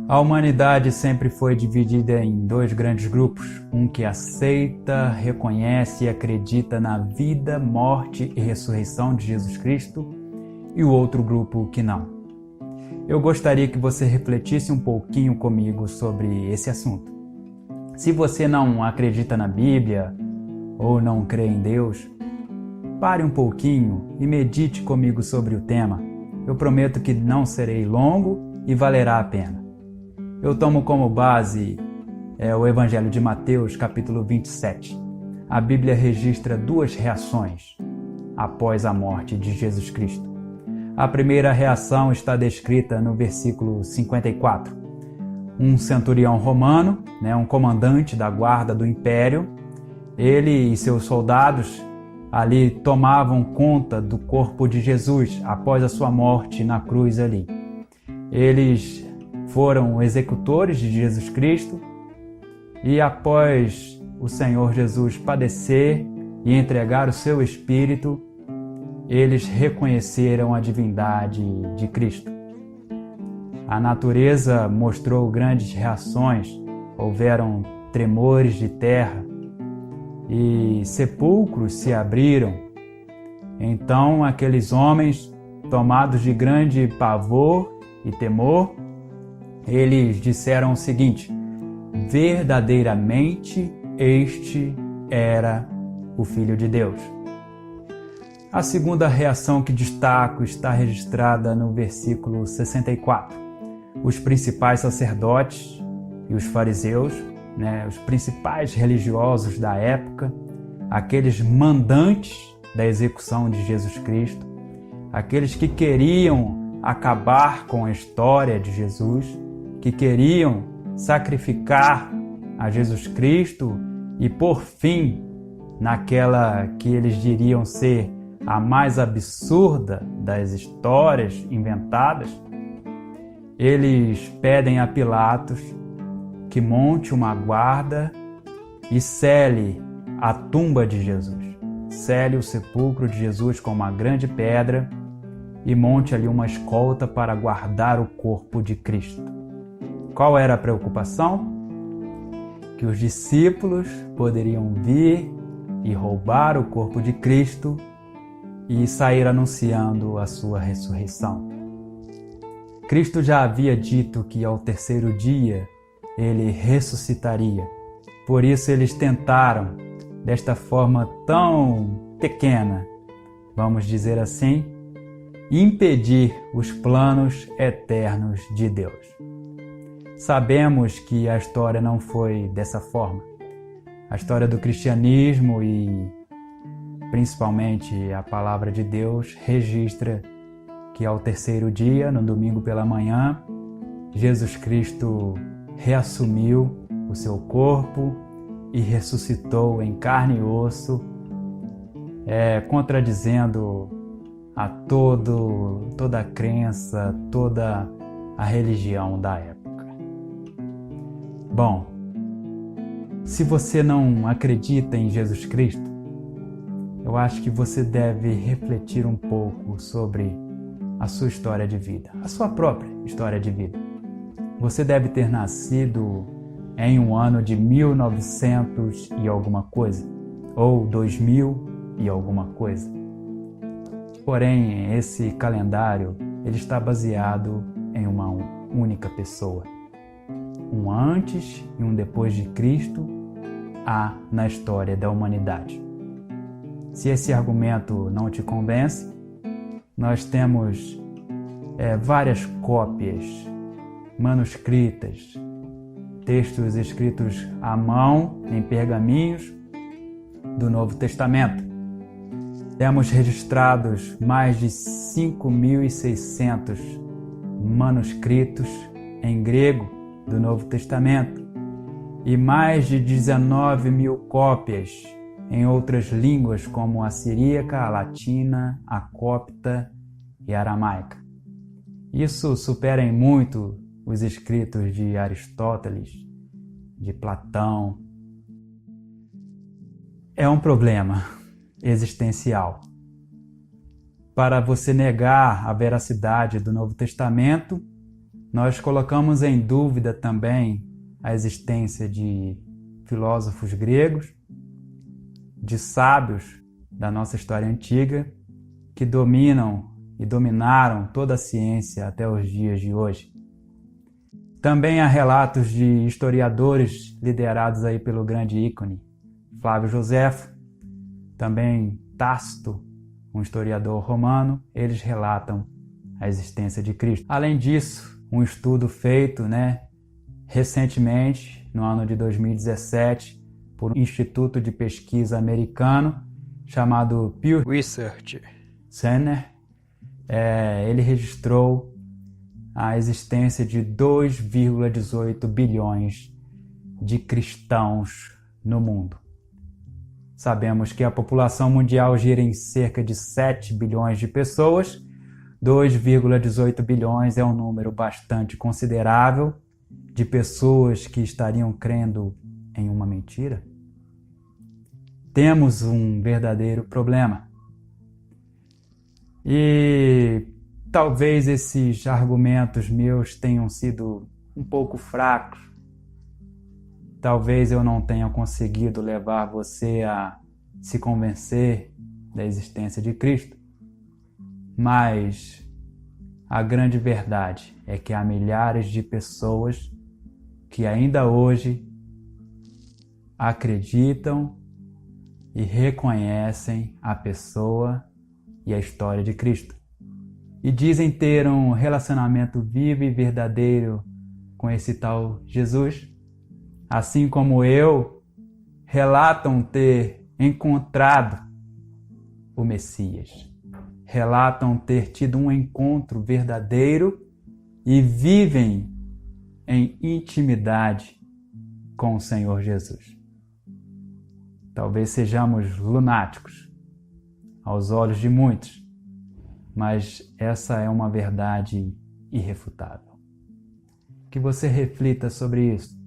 A humanidade sempre foi dividida em dois grandes grupos, um que aceita, reconhece e acredita na vida, morte e ressurreição de Jesus Cristo, e o outro grupo que não. Eu gostaria que você refletisse um pouquinho comigo sobre esse assunto. Se você não acredita na Bíblia ou não crê em Deus, pare um pouquinho e medite comigo sobre o tema. Eu prometo que não serei longo e valerá a pena. Eu tomo como base o Evangelho de Mateus, capítulo 27. A Bíblia registra duas reações após a morte de Jesus Cristo. A primeira reação está descrita no versículo 54. Um centurião romano, um comandante da guarda do império, ele e seus soldados ali tomavam conta do corpo de Jesus após a sua morte na cruz ali. Eles foram executores de Jesus Cristo e após o Senhor Jesus padecer e entregar o seu espírito, eles reconheceram a divindade de Cristo. A natureza mostrou grandes reações, houveram tremores de terra e sepulcros se abriram. Então aqueles homens, tomados de grande pavor e temor, eles disseram o seguinte: verdadeiramente este era o Filho de Deus. A segunda reação que destaco está registrada no versículo 64. Os principais sacerdotes e os fariseus, os principais religiosos da época, aqueles mandantes da execução de Jesus Cristo, aqueles que queriam acabar com a história de Jesus, que queriam sacrificar a Jesus Cristo e por fim naquela que eles diriam ser a mais absurda das histórias inventadas, eles pedem a Pilatos que monte uma guarda e cele a tumba de Jesus, cele o sepulcro de Jesus com uma grande pedra e monte ali uma escolta para guardar o corpo de Cristo. Qual era a preocupação? Que os discípulos poderiam vir e roubar o corpo de Cristo e sair anunciando a sua ressurreição. Cristo já havia dito que ao terceiro dia ele ressuscitaria. Por isso eles tentaram, desta forma tão pequena, vamos dizer assim, impedir os planos eternos de Deus. Sabemos que a história não foi dessa forma. A história do cristianismo e principalmente a palavra de Deus registra que ao terceiro dia, no domingo pela manhã, Jesus Cristo reassumiu o seu corpo e ressuscitou em carne e osso, contradizendo a toda a crença, toda a religião da época. Bom, se você não acredita em Jesus Cristo, eu acho que você deve refletir um pouco sobre a sua história de vida, a sua própria história de vida. Você deve ter nascido em um ano de 1900 e alguma coisa, ou 2000 e alguma coisa. Porém, esse calendário ele está baseado em uma única pessoa. Um antes e um depois de Cristo há na história da humanidade. Se esse argumento não te convence, nós temos várias cópias manuscritas, textos escritos à mão em pergaminhos do Novo Testamento. Temos registrados mais de 5.600 manuscritos em grego do Novo Testamento e mais de 19.000 cópias em outras línguas como a siríaca, a latina, a copta e a aramaica. Isso supera em muito os escritos de Aristóteles, de Platão. É um problema existencial. Para você negar a veracidade do Novo Testamento, Nós colocamos em dúvida também a existência de filósofos gregos, de sábios da nossa história antiga, que dominam e dominaram toda a ciência até os dias de hoje. Também há relatos de historiadores liderados aí pelo grande ícone Flávio Joséfo, também Tácito, um historiador romano, eles relatam a existência de Cristo. Além disso, um estudo feito, recentemente, no ano de 2017, por um instituto de pesquisa americano chamado Pew Research Center, ele registrou a existência de 2,18 bilhões de cristãos no mundo. Sabemos que a população mundial gira em cerca de 7 bilhões de pessoas. 2,18 bilhões é um número bastante considerável de pessoas que estariam crendo em uma mentira. Temos um verdadeiro problema. E talvez esses argumentos meus tenham sido um pouco fracos. Talvez eu não tenha conseguido levar você a se convencer da existência de Cristo. Mas a grande verdade é que há milhares de pessoas que ainda hoje acreditam e reconhecem a pessoa e a história de Cristo. E dizem ter um relacionamento vivo e verdadeiro com esse tal Jesus. Assim como eu, relatam ter encontrado o Messias. Relatam ter tido um encontro verdadeiro e vivem em intimidade com o Senhor Jesus. Talvez sejamos lunáticos aos olhos de muitos, mas essa é uma verdade irrefutável. Que você reflita sobre isso.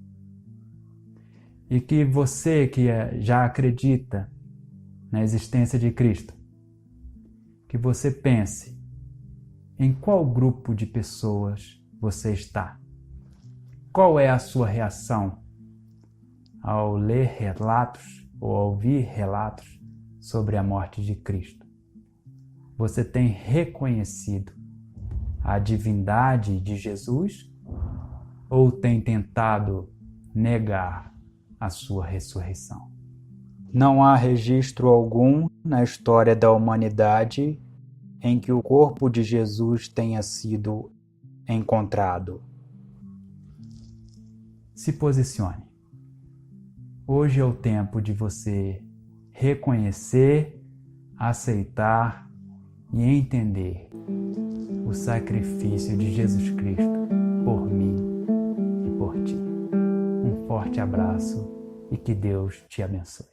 E que você que já acredita na existência de Cristo, que você pense em qual grupo de pessoas você está. Qual é a sua reação ao ler relatos ou ao ouvir relatos sobre a morte de Cristo? Você tem reconhecido a divindade de Jesus ou tem tentado negar a sua ressurreição? Não há registro algum na história da humanidade em que o corpo de Jesus tenha sido encontrado. Se posicione. Hoje é o tempo de você reconhecer, aceitar e entender o sacrifício de Jesus Cristo por mim e por ti. Um forte abraço e que Deus te abençoe.